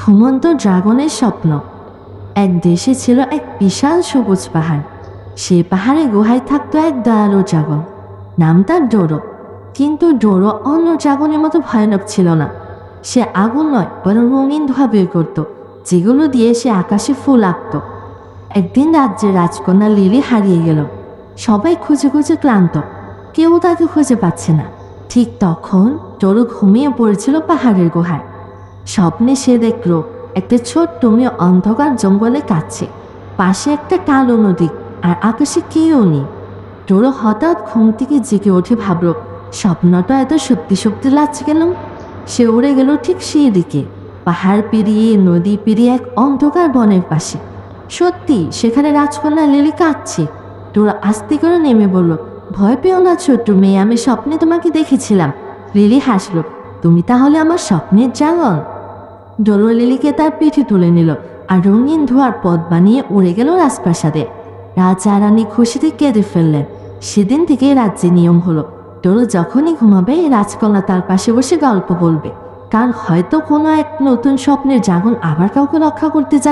ঘুমন্ত ড্রাগনের স্বপ্ন। এক দেশে ছিল এক বিশাল সবুজ পাহাড়। সেই পাহাড়ে গুহায় থাকতো এক দয়ালু ড্রাগন। নাম তার ডোরো। কিন্তু ডোরো অন্য ড্রাগনের মতো ভয়ানক ছিল না। সে আগুন নয় বরং রঙিন ধোঁয়া বের করত, যেগুলো দিয়ে সে আকাশে ফুল আঁকত। একদিন রাজ্যের রাজকন্যা লিলি হারিয়ে গেল। সবাই খুঁজে খুঁজে ক্লান্ত, কেউ তাকে খুঁজে পাচ্ছে না। ঠিক তখন ডোরো ঘুমিয়ে পড়েছিল পাহাড়ের গুহায়। স্বপ্নে সে দেখল একটা ছোট্ট মেয়ে অন্ধকার জঙ্গলে কাটছে, পাশে একটা কালো নদী, আর আকাশে কেউ নেই। ডোরো হঠাৎ ঘুম থেকে জেগে উঠে ভাবল, স্বপ্নটা এত সত্যি সত্যি লাগছে কেন? সে উড়ে গেল ঠিক সেই দিকে, পাহাড় পেরিয়ে নদী পেরিয়ে এক অন্ধকার বনের পাশে। সত্যি সেখানে রাজকন্যা লিলি কাঁদছে। ডোরো আস্তে করে নেমে বলল, ভয় পেও না ছোট্ট মেয়ে, আমি স্বপ্নে তোমাকে দেখেছিলাম। লিলি হাসল, তুমি তাহলে আমার স্বপ্নের ড্রাগন? ডোরো লিলিকে তার পিঠে তুলে নিল আর রঙিন ধোয়ার পথ বানিয়ে উড়ে গেল রাজপ্রাসাদে। রাজা রানী খুশিতে কেঁদে ফেললেন। সেদিন থেকে রাজ্যে নিয়ম হলো, ডোরো যখনই ঘুমাবে রাজকন্যা তার পাশে বসে গল্প বলবে, কারণ হয়তো কোনো এক নতুন স্বপ্নের ড্রাগন আবার কাউকে রক্ষা করতে যায়।